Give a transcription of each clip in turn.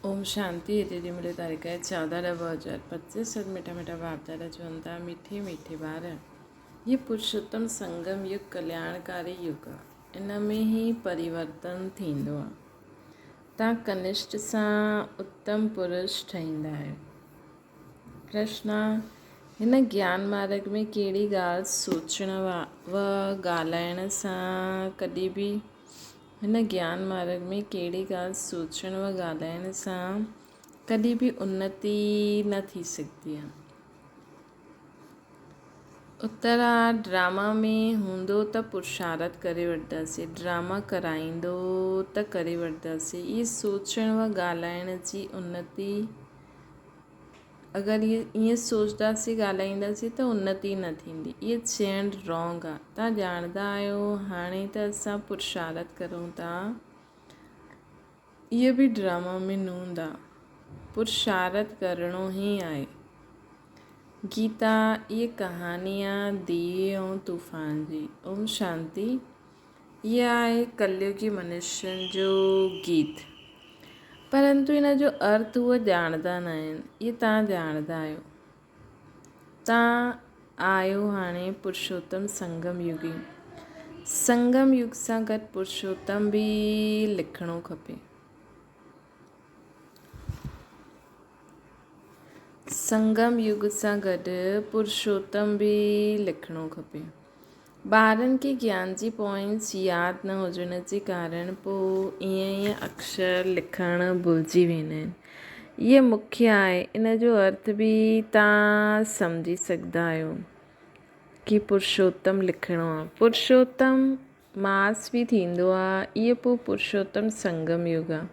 ओम शांति। दीदी मिले तारीख है 14/2025। और मीठा मीठा बाप दादा चवंदा मीठे मीठे ॿार, ये पुरुषोत्तम संगम युग कल्याणकारी युग आहे। इन में ही परिवर्तन थींदो आहे। तव्हां कनिष्ठ सां उत्तम पुरुष ठहींदा आहियो। प्रश्न आहे, हिन ज्ञान मार्ग में कहिड़ी ॻाल्हि सोचण व ॻाल्हाइण सां कॾहिं बि हिन ज्ञान मार्ग में कहिड़ी ॻाल्हि सोचण व ॻाल्हाइण सां कॾहिं बि उन्नति न थी सघंदी आहे। उत्तर आहे, ड्रामा में हूंदो त पुरुषार्थ करे वठंदासीं, ड्रामा कराईंदो त करे वठंदासीं। इहे सोचण व ॻाल्हाइण जी उन्नति, अगरि ईअं सोचंदासीं ॻाल्हाईंदासीं त उन्नति न थींदी। इहे चइणु रॉन्ग आहे। तव्हां ॼाणंदा आहियो हाणे त असां पुरुषार्थ करूं था, इहे बि ड्रामा में नूंद आहे। पुरुषार्थ करिणो ई आहे। गीता इहे कहानी आहे दिए ऐं तूफ़ान जी। ओम शांति। इहा आहे कलयुगी मनुष्यनि जो गीत, परंतु इन जो अर्थ उहे ॼाणंदा न आहिनि। इहे तव्हां ॼाणंदा आहियो। तव्हां आहियो हाणे पुरुषोत्तम संगम युगी। संगम युग सां गॾु पुरुषोत्तम बि लिखिणो खपे। संगम युग सां गॾु पुरुषोत्तम बि लिखिणो खपे। ॿारनि खे ज्ञान जी पॉइंट्स यादि न हुजण जे कारण पोइ ईअं अक्षर लिखणु भुलिजी वेंदा आहिनि। इहे मुख्य आहे। इन जो अर्थ बि तव्हां सम्झी सघंदा आहियो कि पुरुषोत्तम लिखिणो आहे। पुरुषोत्तम मास बि थींदो आहे। इहो पोइ पुरुषोत्तम संगम युग आहे।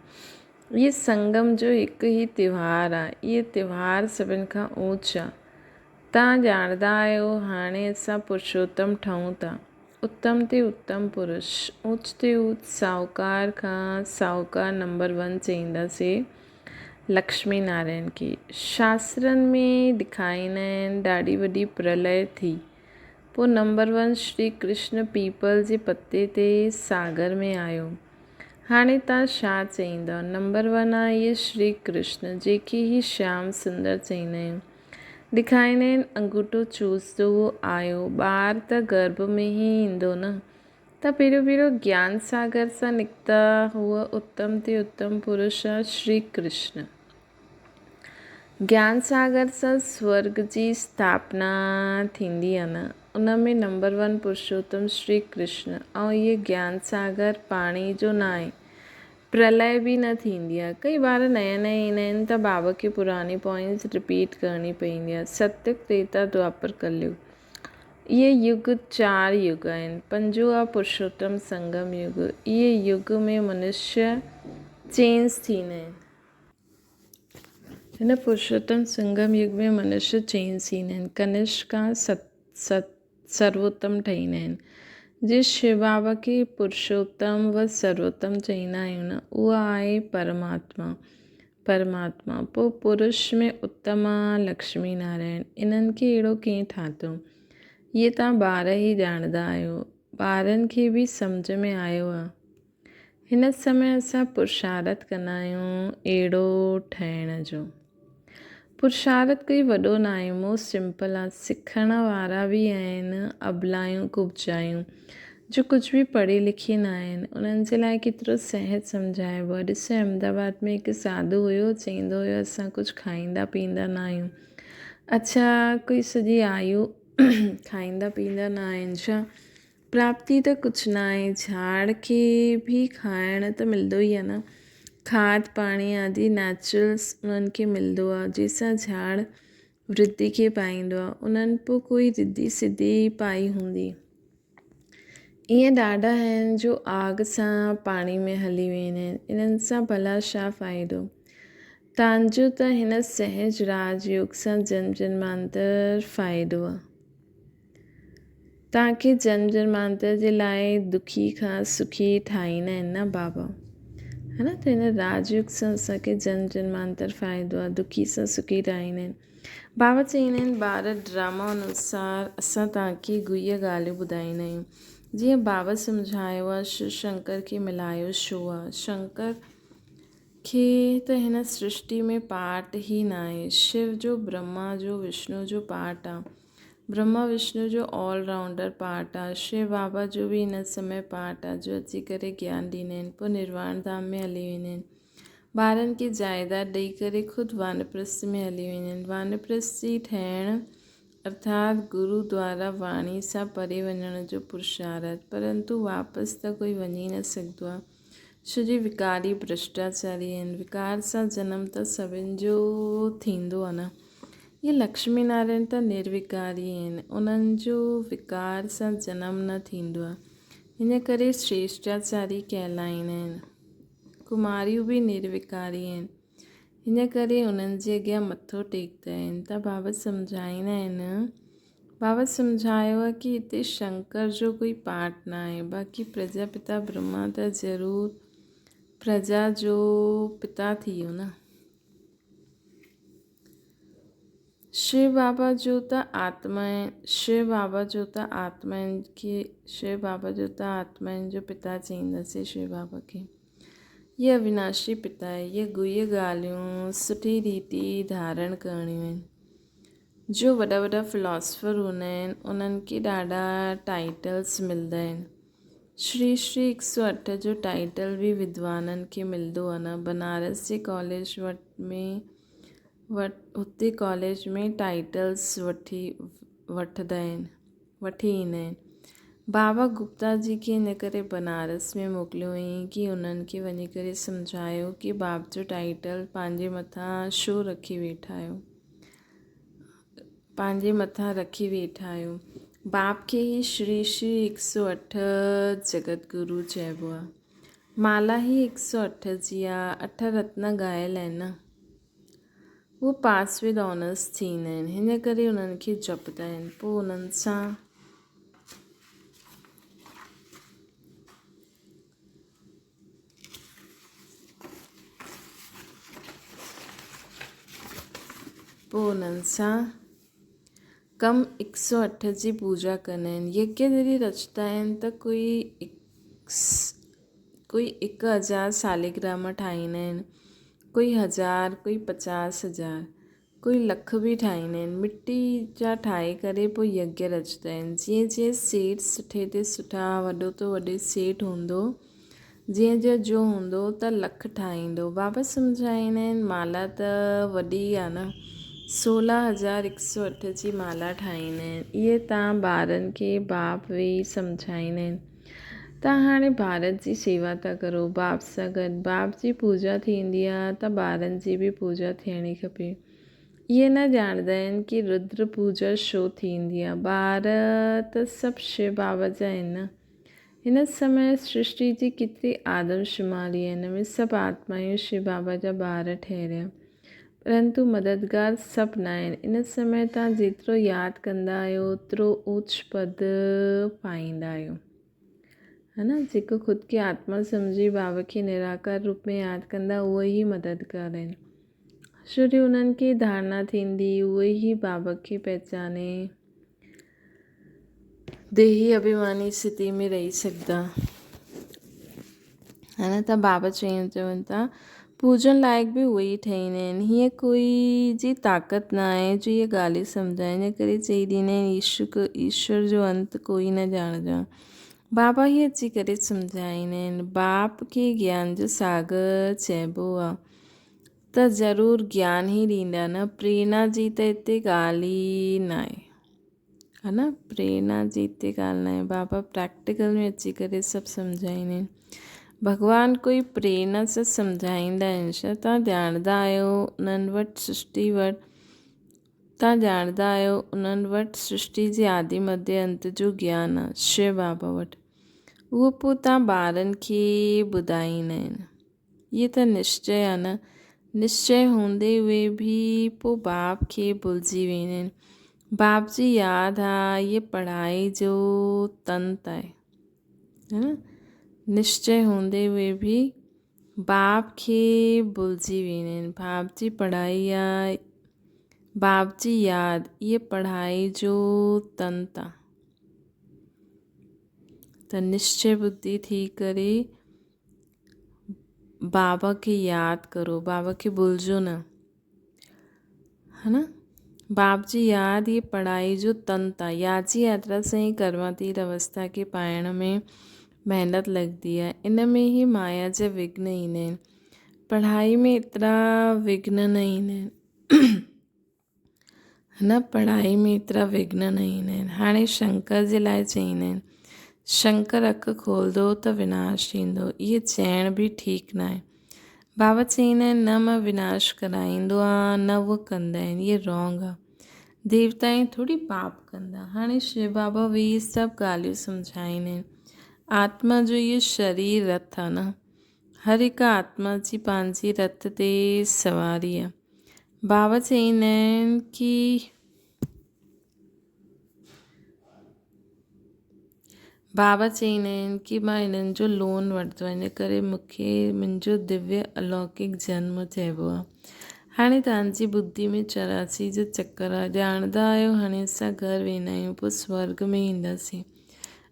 इहे संगम जो हिकु ई त्योहार आहे। इहे त्योहार सभिनि खां ऊच आहे। तव्हां ॼाणंदा आहियो हाणे असां पुरुषोत्तम ठहूं था। उत्तम ते उत्तम पुरुष, ऊच ते ऊच साहूकार खां साहूकार नंबर 1 चईंदासीं लक्ष्मी नारायण खे। शास्त्रनि में ॾेखारींदा आहिनि ॾाढी वॾी प्रलय थी, पोइ नंबर 1 श्री कृष्ण पीपल जे पते ते सागर में आयो। हाणे तव्हां छा चईंदव? नंबर 1 आहे इहे श्री कृष्ण, जेके ई श्याम सुंदर चईंदा आहियूं। ॾेखारींदा आहिनि अंगूठो चूसंदो उहो आयो। ॿार त गर्भ में ई ईंदो न, त पहिरियों ज्ञान सागर सां निकिता हुआ उत्तम ते उत्तम पुरुष आहे श्री कृष्ण। ज्ञान सागर सां स्वर्ग जी स्थापना थींदी आहे न, उन में नंबर 1 पुरुषोत्तम श्री कृष्ण। ऐं इहे ज्ञान सागर पाणी जो न आहे, प्रलय बि न थींदी आहे। कई बार नया नया ईंदा आहिनि त बाबा खे पुरानी पॉइंट्स रिपीट करणी पवंदी आहे। सतयुग, त्रेता, द्वापर, कलयुग, इहे युग 4 युग आहिनि। पंजो आहे पुरुषोत्तम संगम युग। इहे युग में मनुष्य चेंज थींदा आहिनि। हिन पुरुषोत्तम संगम युग में मनुष्य चेंज थींदा आहिनि। कनिष्ठ खां सर्वोत्तम ठहींदा आहिनि। जे शिव बाबा खे पुरुषोत्तम व सर्वोत्तम चईंदा आहियूं न, उहा आहे परमात्मा। पोइ पुरुष में उत्तम आहे लक्ष्मी नारायण। इन्हनि खे अहिड़ो कंहिं ठातो? इहे तव्हां ॿार ई ॼाणंदा आहियो। ॿारनि खे बि सम्झ में आयो आहे। हिन समय असां पुरुषार्थ कंदा आहियूं अहिड़ो ठहिण जो। पुरुषार्थ कोई वॾो न आहे, मोस्ट सिंपल आहे। सिखण वारा बि आहिनि अबलायूं कुबजायूं, जो कुझु बि पढ़ी लिखी न आहिनि। उन्हनि जे लाइ केतिरो सहज सम्झाइबो आहे। ॾिसो अहमदाबाद में हिकु साधू हुयो, चईंदो हुयो असां कुझु खाईंदा पीअंदा न आहियूं। अच्छा, कोई सॼी आयु खाईंदा पीअंदा न आहिनि छा? प्राप्ति त कुझु न आहे। झाड़ खे बि खाइण त मिलंदो ई आहे न। खाद पाणी आदि नेचुरल्स उन्हनि खे मिलंदो आहे, जंहिंसां झाड़ वृद्धि खे पाईंदो आहे। उन्हनि पोइ कोई रिधी सिधी पाई हूंदी। ईअं ॾाढा आहिनि जो आग सां पाणी में हली वेंदा आहिनि। इन्हनि सां भला छा फ़ाइदो? तव्हांजो त हिन सहज राजयोग सां जन्म जन्मांतर फ़ाइदो आहे। तव्हांखे जन्म जन्मांतर जे लाइ दुखी खां सुखी ठाहींदा आहिनि न बाबा, है न? त हिन राजयोग सां असांखे जन्म जन्मांतर फ़ाइदो आहे। दुखी सां सुखी ठाहींदा आहिनि। बाबा चईंदा आहिनि ॿार ड्रामा अनुसार असां तव्हांखे गुइया ॻाल्हियूं ॿुधाईंदा आहियूं। जीअं बाबा सम्झायो आहे शिव शंकर खे मिलायो छो आहे। शंकर खे त हिन सृष्टि में पार्ट ई न आहे। शिव जो, ब्रह्मा जो, विष्णु जो पार्ट आहे। ब्रह्मा विष्णु जो ऑलराउंडर पार्ट आहे। शिव बाबा जो बि हिन समय पार्ट आहे, जो अची करे ज्ञान ॾींदा आहिनि, पोइ निर्वाण धाम में हली वेंदा आहिनि। ॿारनि खे जाइदाद ॾेई करे ख़ुदि वानप्रस्थ में हली वेंदा आहिनि। वानप्रस्थी ठहिण अर्थात गुरु द्वारा वाणी सां परे वञण जो पुरुषार्थ, परंतु वापसि त कोई वञी न सघंदो आहे, छो जो विकारी भ्रष्टाचारी आहिनि। विकार सां जनम त सभिनि जो थींदो आहे न। ये लक्ष्मी नारायण त निर्विकारी आहिनि, उन्हनि जो विकार सां जनम न थींदो आहे, हिन करे श्रेष्ठाचारी कहलाईंदा आहिनि। कुमारियूं बि निर्विकारी आहिनि, हिन करे उन्हनि जे अॻियां मथो टेकंदा आहिनि। त बाबा सम्झाईंदा आहिनि, बाबा सम्झायो आहे कि हिते शंकर जो कोई पार्ट न आहे, बाक़ी प्रजापिता ब्रह्मा त ज़रूरु प्रजा जो पिता थी वियो न। शिव बाबा जो त आत्माउनि जो पिता चईंदासीं शिव बाबा खे। ये अविनाशी पिता आहे, ये गुह्य ॻाल्हियूं सुठी रीति धारण करणियूं आहिनि। जो वॾा वॾा फिलोसफर हूंदा आहिनि, उन्हनि खे ॾाढा टाइटल्स मिलंदा आहिनि। श्री श्री 108 जो टाइटल बि विद्वाननि खे मिलंदो आहे न। बनारस जे कॉलेज हुते कॉलेज में टाइटल्स वठी ईंदा आहिनि। बाबा गुप्ता जी खे हिन करे बनारस में मोकिलियो हुई कि उन्हनि खे वञी करे सम्झायो कि बाप जो टाइटल पंहिंजे मथां छो रखी वेठा आहियो। बाप खे ही श्री श्री 108 जगत गुरु चइबो आहे। माला ही 108 जी आहे, 8 रत्न ॻायल आहिनि न, उहे पास विद ऑनर्स थींदा आहिनि, हिन करे उन्हनि खे जपंदा आहिनि। पोइ उन्हनि सां कम 108 जी पूजा कंदा आहिनि। यज्ञ जॾहिं रचंदा आहिनि त कोई 1000 सालिग्राम ठाहींदा आहिनि, कोई 1000, कोई 50,000, कोई लख बि ठाहींदा आहिनि। मिट्टी जा ठाहे करे पोइ यज्ञ रचंदा आहिनि। जीअं जीअं सेठ सुठे ते सुठा, वॾो तो वॾे सेठ हूंदो, जीअं जो हूंदो त लख ठाहींदो। बाबा सम्झाईंदा आहिनि माला त वॾी आहे न, 16,108 जी माला ठाहींदा आहिनि। इहे तव्हां ॿारनि खे बाप वेही सम्झाईंदा आहिनि। तव्हां हाणे भारत जी सेवा था करो बाप सां गॾु। बाप जी पूजा थींदी आहे त ॿारनि जी बि पूजा थियणी खपे। इहे न ॼाणंदा आहिनि कि रुद्र पूजा छो थींदी आहे। ॿार त सभु शिव बाबा जा आहिनि न। हिन समय सृष्टि जी केतिरी आदमशुमारी आहे, हिन में सभु आत्मायूं शिव बाबा जा ॿार ठहिरिया, परंतु मददगार सभु न आहिनि। इन समय तव्हां जेतिरो यादि कंदा आहियो ओतिरो ऊच पद पाईंदा आहियो, है न। जेको ख़ुदि खे आत्मा सम्झी बाबा खे निराकार रूप में यादि कंदा, उहे ई मददगार आहिनि। छो जो उन्हनि खे धारणा थींदी, उहे ई बाबा खे पहचाने देही अभिमानी स्थिति में रही सघंदा, है न। त बाबा चवनि था पूजन लाइक़ बि उहे ई ठहींदा आहिनि। हीअं कोई जी ताक़त न आहे जो इहे ॻाल्हियूं सम्झाइनि, करे चई ॾींदा आहिनि ईश्वर जो अंत कोई न ॼाणंदो। बाबा ई अची करे सम्झाईंदा आहिनि। बाप खे ज्ञान जो सागर चइबो आहे त ज़रूरु ज्ञान ई ॾींदा न। प्रेरणा जी त हिते ॻाल्हि ई न आहे, है न। प्रेरणा जी हिते ॻाल्हि न आहे। बाबा प्रैक्टिकल में अची करे सभु सम्झाईंदा आहिनि। भॻवानु कोई प्रेरणा सां सम्झाईंदा आहिनि छा? तव्हां ॼाणंदा आहियो उन्हनि वटि सृष्टि जे आदि मध्य अंत जो ज्ञान आहे, शिव बाबा वटि। उहो पोइ तव्हां ॿारनि खे ॿुधाईंदा आहिनि। इहे त निश्चय आहे न। निश्चय हूंदे हुए बि पोइ बाप खे भुलिजी वेंदा आहिनि। बाप जी यादि आहे, इहे पढ़ाई जो तंत आहे, है न। निश्चय हूंदे हुए बि बाप खे भुलिजी वेंदा आहिनि। बाप जी पढ़ाई आहे, बाप जी यादि, इहे पढ़ाई जो तंत आहे। त निश्चय बुद्धि थी करे बाबा खे यादि करो, बाबा खे भुलिजो न, है न। बाप जी यादि ये पढ़ाई जो तंत्र आहे, याद जी यात्रा से ही कर्मातीत अवस्था खे पाइण में महिनत लॻंदी आहे। इन में ही माया जा विघ्न ईंदा आहिनि, पढ़ाई में एतिरा विघ्न न ईंदा आहिनि, है न। पढ़ाई में एतिरा विघ्न न ईंदा आहिनि। हाणे शंकर जे लाइ चईंदा आहिनि, शंकर अखि खोलंदो त विनाश थींदो। इहे चइण बि ठीकु न आहे। बाबा चईंदा आहिनि न मां विनाश कराईंदो आहे, न उहो कंदा आहिनि, इहे रॉन्ग आहे। देवता थोड़ी पाप कंदा। हाणे शिव बाबा वेही सभु ॻाल्हियूं सम्झाईंदा आहिनि। आत्मा जो इहो शरीर रथ आहे न, हर हिकु आत्मा जी पंहिंजी रथ ते सवारी आहे। बाबा चईंदा आहिनि कि मां हिननि जो लोन वरितो आहे, इन करे मूंखे मुंहिंजो दिव्य अलौकिक जन्म चइबो आहे। हाणे तव्हांजी बुद्धि में 84 जो चक्कर आहे, ॼाणंदा आहियो। हाणे असां घर वेंदा आहियूं, पोइ स्वर्ग में ईंदासीं।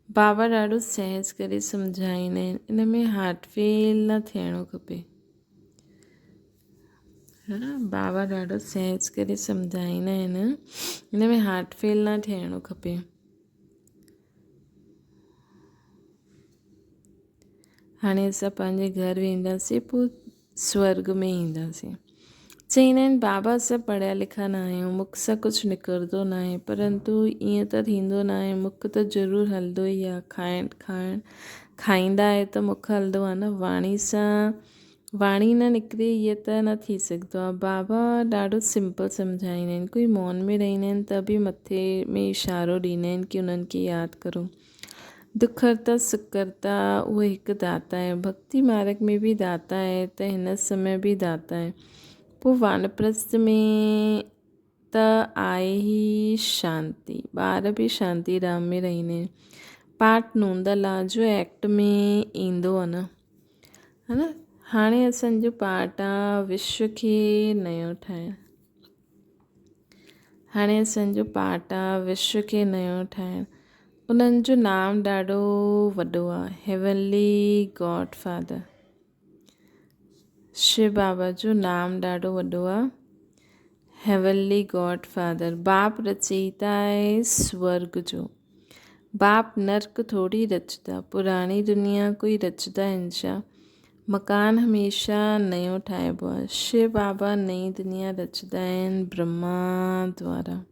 बाबा ॾाढो सहज करे सम्झाईंदा आहिनि, इन में हार्ट फेल न थियणो खपे, है न। बाबा ॾाढो सहज करे सम्झाईंदा आहिनि, इन में हार्ट फेल न थियणो खपे। हाणे असां पंहिंजे घर वेंदासीं, पोइ स्वर्ग में ईंदासीं। चईंदा आहिनि बाबा असां पढ़िया लिखा न आहियूं, मुख सां कुझु निकिरंदो न आहे, परंतु ईअं त थींदो न आहे। मुख त ज़रूरु हलंदो ई आहे, खाईंदा आहे त मुख हलंदो आहे न। वाणी न निकिरे ईअं त न थी सघंदो आहे। बाबा ॾाढो सिंपल सम्झाईंदा आहिनि। कोई मौन में रहंदा आहिनि त बि मथे में इशारो ॾींदा आहिनि कि उन्हनि खे यादि करो। दुख हरता सुख करता उहो हिकु दाता आहे। भक्ति मार्ग में बि दाता आहे त हिन समय बि दाता आहे। पोइ वानप्रस्थ में त आहे ई शांती, ॿार बि शांती धाम में रहंदा आहिनि। पाठ नूंदल आहे जो एक्ट में ईंदो आहे न, है न। हाणे असांजो पाठ आहे विश्व खे नयो ठाहिणु। उन्हनि जो नाम ॾाढो वॾो आहे, हेवनली गॉड फादर। शिव बाबा जो नाम ॾाढो वॾो आहे, हेवनली गॉड फादर। बाप रचयिता आहे स्वर्ग जो। बाप नर्क थोड़ी रचदा, पुराणी दुनिया कोई रचदा आहिनि छा? मकान हमेशह नयो ठाहिबो आहे। शिव बाबा नई दुनिया रचदा आहिनि ब्रह्मा द्वारा।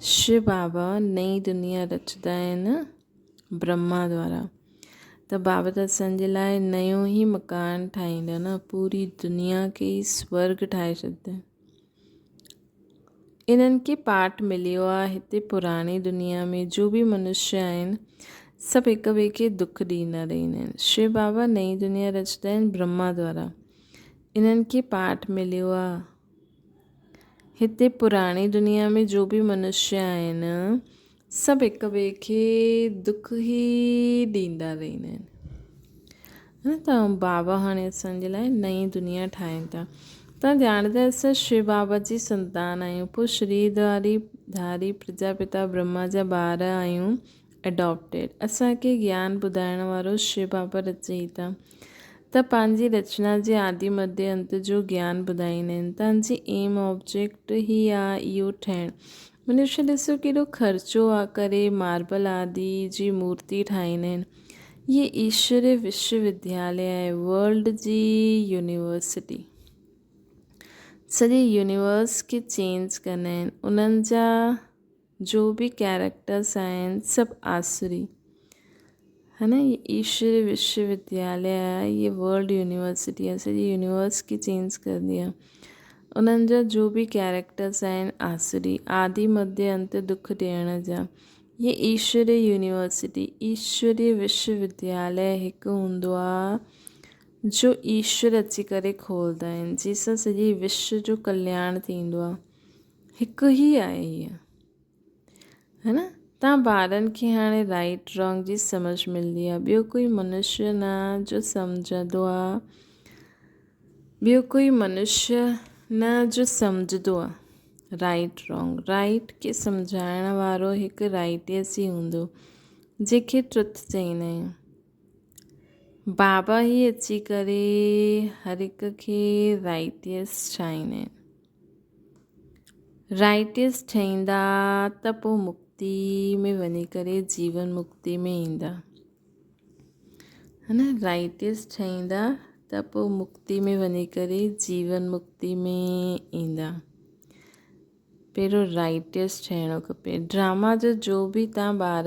शिव बाबा नई दुनिया रचदा आहिनि ब्रह्मा द्वारा। त बाबा त असांजे लाइ नयो ई मकान ठाहींदा न, पूरी दुनिया खे ई स्वर्ग ठाहे छॾंदा। इन्हनि खे पाठ मिलियो आहे हिते पुराणी दुनिया में जो बि मनुष्य आहिनि सभु हिक ॿिए खे दुख ॾींदा रहंदा आहिनि। शिव बाबा नई दुनिया रचदा आहिनि ब्रह्मा द्वारा। इन्हनि खे पाठ मिलियो आहे हिते पुराणी दुनिया में जो बि मनुष्य आहिनि सभु हिक ॿिए खे दुख ई ॾींदा रहंदा आहिनि, है न। त बाबा हाणे असांजे लाइ नई दुनिया ठाहिनि था। तव्हां ॼाणंदा असां शिव बाबा जी संतान आहियूं, पोइ श्रीधारी प्रजापिता ब्रह्मा जा ॿार आहियूं एडॉप्टेड। असांखे ज्ञान ॿुधाइण वारो शिव बाबा रचयिता त पंहिंजी रचना जे आदि मध्य अंत जो ज्ञान ॿुधाईंदा आहिनि। तव्हांजी एम ऑब्जेक्ट ई आहे इहो ठहिणु। मनुष्य ॾिसो केॾो ख़र्चो आहे करे मार्बल आदि जी मूर्ति ठाहींदा आहिनि। ये ईश्वरीय विश्वविद्यालय आहे, वर्ल्ड जी यूनिवर्सिटी। सॼे यूनिवर्स खे चेंज कंदा आहिनि। उन्हनि जा जो बि कैरेक्टर्स आहिनि सभु आसुरी, है न। ये ईश्वरीय विश्वविद्यालय आहे, ये वर्ल्ड यूनिवर्सिटी आहे, सॼे यूनिवर्स खे चेंज कंदी आहे। उन्हनि जा जो बि कैरेक्टर्स आहिनि आसुरी, आदि मध्य अंत दुख ॾियण जा। ये ईश्वरीय यूनिवर्सिटी, ईश्वरीय विश्वविद्यालय हिकु हूंदो आहे जो ईश्वर अची करे खोलंदा आहिनि, जंहिंसां सॼे विश्व जो कल्याण थींदो आहे। हिकु ई आहे हीअ, है न। तव्हां ॿारनि खे हाणे राइट रॉन्ग जी सम्झ मिलंदी आहे। ॿियो कोई मनुष्य न जो सम्झंदो आहे, जो सम्झंदो आहे राइट रॉन्ग। राइट खे सम्झाइण वारो हिकु राइटियस ई हूंदो, जंहिंखे ट्रुथ चईंदा आहियूं। बाबा ही अची करे हर हिक खे राइटियस ठाहींदा आहिनि। राइटियस ठहींदा त पोइ मुक्ति में वञी करे जीवन मुक्ति में ईंदा, है न। राइटियस ठहींदा त पोइ मुक्ति में वञी करे जीवन मुक्ति में ईंदा। पहिरियों राइटियस ठहिणो खपे। ड्रामा जो बि तव्हां ॿार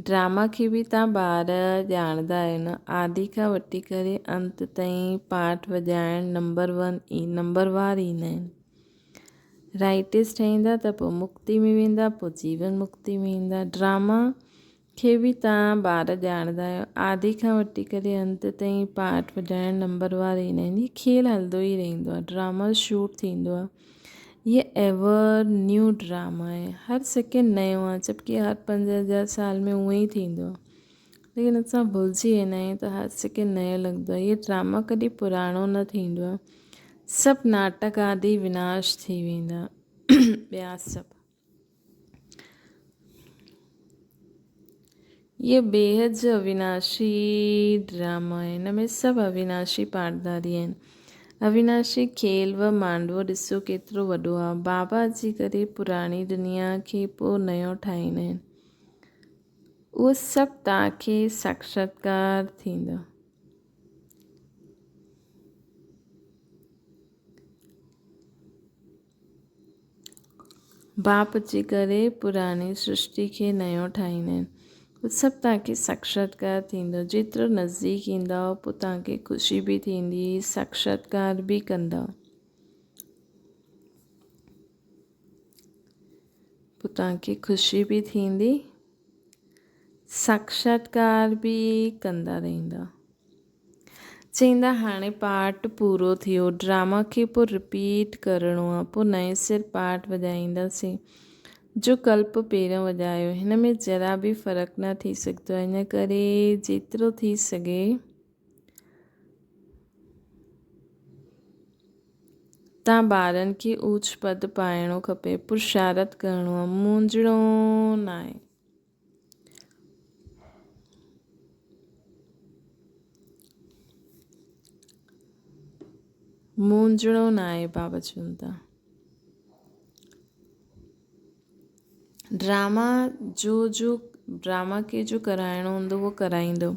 ड्रामा खे बि तव्हां ॿार ॼाणंदा आहियो न, आदि खां वठी करे अंत ताईं पाठ वॼाइण नंबरवार ईंदा आहिनि। राइटियस ठहींदा त पोइ मुक्ति में वेंदा, पोइ जीवन मुक्ति में ईंदा। ड्रामा खे बि तव्हां ॿार ॼाणंदा आहियो, आदि खां वठी करे अंत ताईं पाठ वॼाइण नंबरवार ईंदा आहिनि। हीअ खेल हलंदो ई रहंदो आहे, ड्रामा शूट थींदो आहे। ये एवर न्यू ड्रामा आहे, हर सेकेंड नयो आहे, जबकि हर 5000 साल में उहो ई थींदो आहे। लेकिन असां भुलिजी वेंदा आहियूं त हर सेकेंड नयो लॻंदो आहे। इहे ड्रामा कॾहिं पुराणो न थींदो आहे। सभु नाटक आदि विनाश थी वेंदा, ॿिया सभु। ये बेहद जो अविनाशी ड्रामा आहे, हिन में सभु अविनाशी पाठधारी आहिनि। अविनाशी खेल व मांडवो ॾिसो केतिरो वॾो आहे। बाबा अची करे पुराणी दुनिया खे पोइ नयो ठाहींदा आहिनि। उहो सभु तव्हांखे साक्षात्कार थींदो। बाप अची करे पुराणी सृष्टि खे नयो ठाहींदा आहिनि। उहो सभु तव्हांखे साक्षात्कार थींदो। जेतिरो नज़दीक ईंदा पोइ तव्हांखे ख़ुशी बि थींदी, साक्षात्कार बि कंदा, पोइ तव्हांखे ख़ुशी बि थींदी, साक्षात्कार बि कंदा रहंदा। चईंदा हाणे पाठ पूरो थियो, ड्रामा खे पोइ रिपीट करिणो आहे, पोइ नए सिर पाठ वॼाईंदासीं जो कल्प पहिरियों वॼायो। हिन में ज़रा बि फ़र्क़ु न थी सघंदो आहे। इन करे जेतिरो थी सघे तव्हां ॿारनि खे ऊच पद पाइणो खपे, पुरुषारत करिणो आहे, मुंझणो न आहे। मुंझणो न आहे, बाबा चवनि था। ड्रामा खे जो कराइणो हूंदो उहो कराईंदो।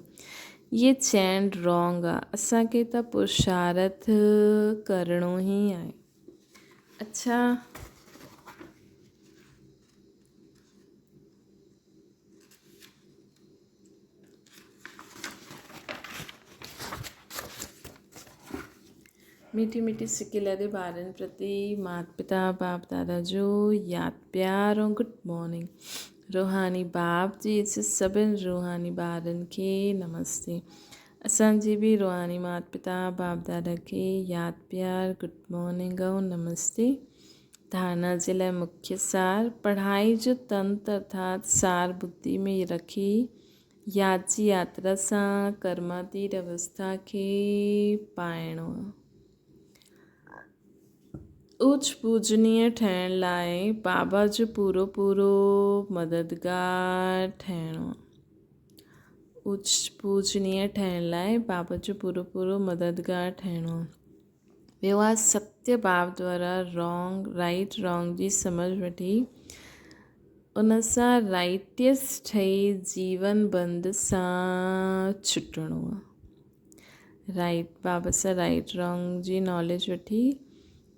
ये चैन रॉन्ग आहे, असांखे त पुरुषारत करिणो ई आहे। अच्छा, मीठी मीठी सिकी लड़े ॿारनि प्रति माता पिता बाप दादा जो यादि प्यार ऐं गुड मॉर्निंग। रूहानी बाप जी सभिनि रूहानी ॿारनि खे नमस्ते। असांजी बि रूहानी माता पिता बाप दादा खे यादि प्यार गुड मॉर्निंग ऐं नमस्ते। धारणा जे लाइ मुख्य सार, पढ़ाई जो तंत्र अर्थात सार बुद्धि में रखी यादि जी यात्रा सां कर्मातीत अवस्था खे पाइणो आहे। उच्च पूजनीय ठहिण लाइ बाबा जो पूरो मददगार ठहिणो आहे। उच्च पूजनीय ठहिण लाइ बाबा जो पूरो मददगार ठहिणो आहे। ॿियो आहे सत्य भाव द्वारा राइट रॉन्ग जी समझ वठी उन सां राइटियस ठही जीवन बंद सां छुटणो आहे। बाबा सां राइट रॉन्ग जी नॉलेज वठी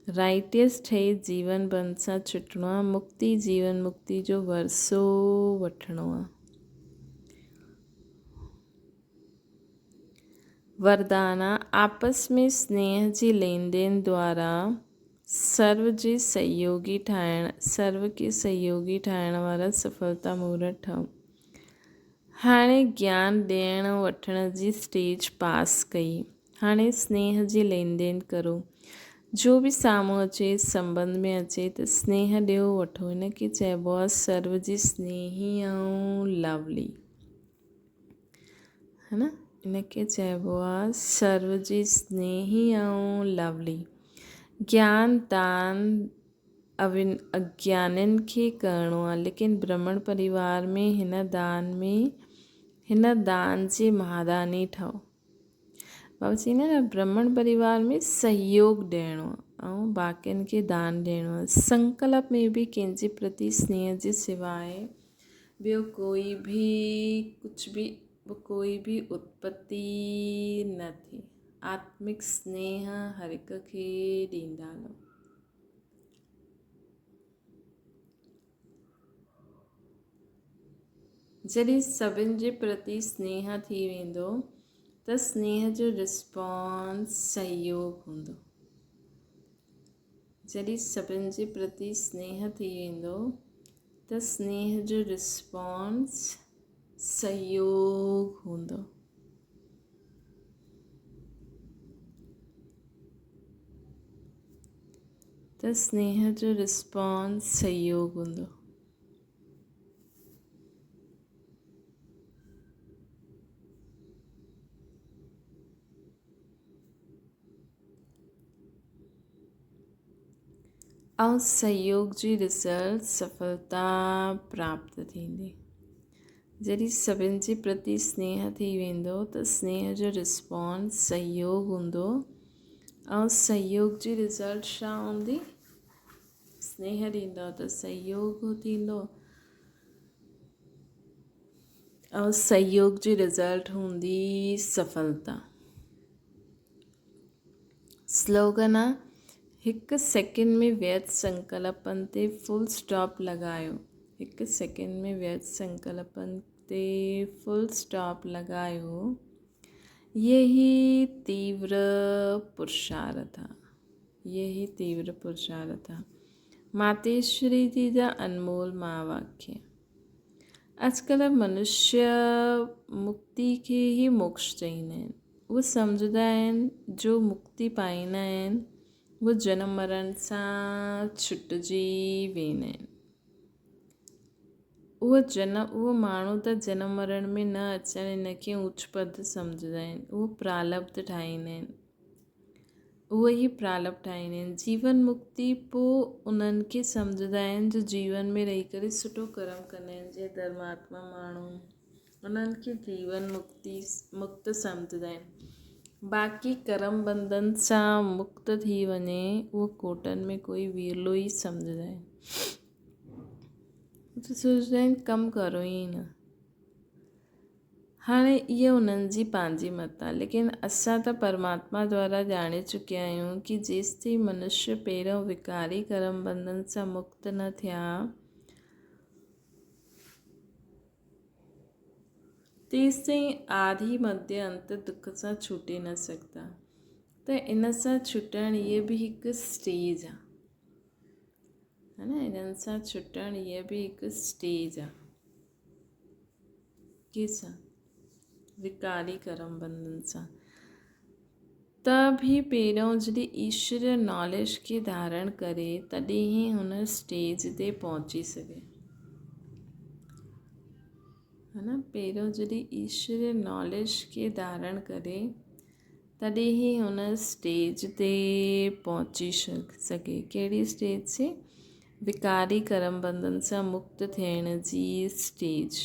राइटियस ठही जीवन बंद सां छुटणो आहे। मुक्ति जीवन मुक्ति जो वरसो वठिणो आहे। वरदाना आपस में स्नेह जी लेन देन द्वारा सर्व खे सहयोगी ठाहिण वारा सफलता मुहूर्त ठहूं। हाणे ज्ञान ॾियण वठण जी स्टेज पास कई, हाणे स्नेह जी लेन देन करो। जो बि साम्हूं अचे संबंध में अचे त स्नेह ॾियो वठो। हिन खे चइबो आहे सर्व जी स्नेही ऐं लवली, है न। इनखे चइबो आहे सर्व जी स्नेही ऐं लवली। ज्ञान दान अज्ञाननि खे करिणो आहे, लेकिन ब्राह्मण परिवार में हिन दान में हिन दान जे महादानी ठहो। बाबा चईंदा आहिनि ब्राह्मण परिवार में सहयोग ॾियणो ऐं बाक़ियुनि खे दान ॾियणो आहे। संकल्प में बि कंहिंजे प्रति स्नेह जे सवाइ ॿियो कोई बि उत्पत्ति न थी। आत्मिक स्नेह हर हिक खे ॾींदा हलो। जॾहिं सभिनि जे प्रति स्नेह थी वेंदो त स्नेह जो रिस्पॉन्स सहयोग हूंदो। जॾहिं सभिनि जे प्रति स्नेह थी वेंदो त स्नेह जो रिस्पॉन्स सहयोग हूंदो। त स्नेह जो रिस्पॉन्स सहयोग हूंदो। ऐं सहयोग जी रिज़ल्ट सफलता प्राप्त थींदी। जॾहिं सभिनि जे प्रति स्नेह थी वेंदो त स्नेह जो रिस्पॉन्स सहयोग हूंदो ऐं सहयोग जी रिज़ल्ट छा हूंदी? स्नेह ॾींदो त सहयोग थींदो ऐं सहयोग जी रिज़ल्ट हूंदी सफलता। स्लोगन आहे हिकु सेकेंड में व्यर्थ संकल्पनि ते फुल स्टॉप लॻायो। हिकु सेकेंड में व्यर्थ संकल्पनि ते फुल स्टॉप लॻायो। यही तीव्र पुरुषार्थ आहे। यही तीव्र पुरुषार्थ आहे। मातेश्वरी जी जा अनमोल महावाक्य। अॼुकल्ह मनुष्य मुक्ति खे ई मोक्ष चईंदा आहिनि। उहे सम्झंदा आहिनि जो मुक्ति पाईंदा आहिनि उहे जनम मरण सां छुटिजी वेंदा आहिनि। उहो माण्हू त जनम मरण में न अचनि हिनखे ऊच पद सम्झंदा आहिनि। उहो प्रालब्ध ठाहींदा आहिनि। उहो ई प्रालब्ध ठाहींदा आहिनि। जीवन मुक्ति पोइ उन्हनि खे सम्झंदा आहिनि जो जीवन में रही करे सुठो कर्म कंदा आहिनि। जीअं धर्मात्मा माण्हू उन्हनि खे जीवन मुक्त सम्झंदा आहिनि। बाक़ी कर्म बंधन सां मुक्त थी वञे उहो कोटनि में कोई विरलो ई सम्झंदा आहिनि। सोचंदा आहिनि कमु करो ई न। हाणे इहा उन्हनि जी पंहिंजी मत आहे। लेकिन असां त परमात्मा द्वारा ॼाणे चुकिया आहियूं कि जेसिताईं मनुष्य पहिरियों विकारी कर्म बंधन सां मुक्त न थिया तेसिताईं आदि मध्य अंत दुख सां छूटे न सघंदा। त इन सां छुटणु इहे बि हिकु स्टेज आहे। है न। इन्हनि सां छुटणु इहे बि हिकु स्टेज आहे। कंहिंसां? विकारी कर्म बंधन सां। त बि पहिरियों जॾहिं ईश्वर नॉलेज खे धारण करे तॾहिं ई हुन स्टेज ते पहुची सघे। है न। पहिरियों जॾहिं ईश्वर नॉलेज खे धारण करे तॾहिं ई हुन स्टेज ते पहुची सघे। कहिड़ी स्टेज से? विकारी कर्म बंधन सां मुक्त थियण जी स्टेज।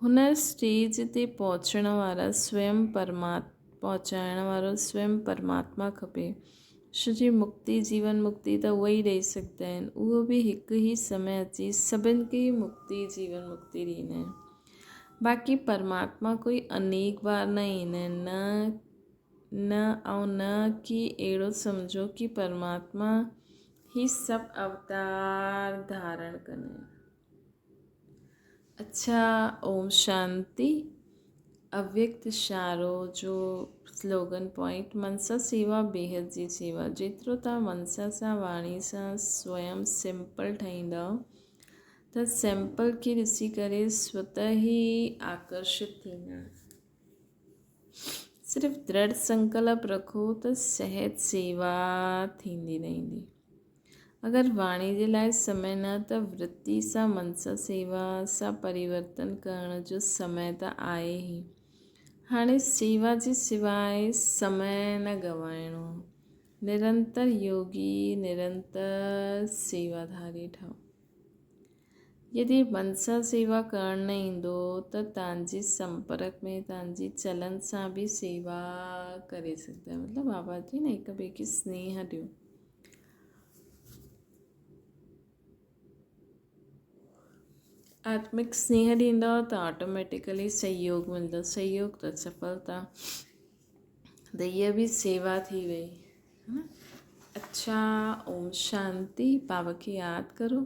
हुन स्टेज ते पहुचाइण वारो स्वयं परमात्मा खपे। छो जी मुक्ति जीवन मुक्ति त उहे ई ॾेई सघंदा आहिनि। उहो बि हिकु ई समय अची सभिनि खे मुक्ति जीवन मुक्ति ॾींदा आहिनि। बाक़ी परमात्मा कोई अनेक बार न ईंदा आहिनि। न कि अहिड़ो सम्झो कि परमात्मा ही सभु अवतार धारण कंदा आहिनि। अच्छा, ओम शांति। अव्यक्त इशारो जो स्लोगन पॉइंट मनसा सेवा बेहद जी सेवा। जेतिरो तव्हां मनसा सां वाणी सां स्वयं सिंपल ठाहींदव त सैंपल खे ॾिसी करे स्वतः ई आकर्षित थींदा। सिर्फ़ु दृढ़ संकल्प रखो त सहज सेवा थींदी रहंदी। अगरि वाणी जे लाइ समय न त वृत्ति सां मनसा सेवा सां परिवर्तन करण जो समय त आहे ई। हाणे सेवा जे सवाइ समय न गवाइणो। निरंतर योगी निरंतर सेवाधारी ठहो। यदि मन सां सेवा करणु न ईंदो त तव्हांजे संपर्क में तव्हांजी चलन सां बि सेवा करे सघंदा आहियो। मतिलबु बाबा जी न हिक ॿिए खे स्नेह ॾियो। आत्मिक स्नेह ॾींदव त ऑटोमेटिकली सहयोग मिलंदो, सहयोग त सफलता, त इहा बि सेवा थी वई, है न। अच्छा, ओम शांति। बाबा खे यादि करो।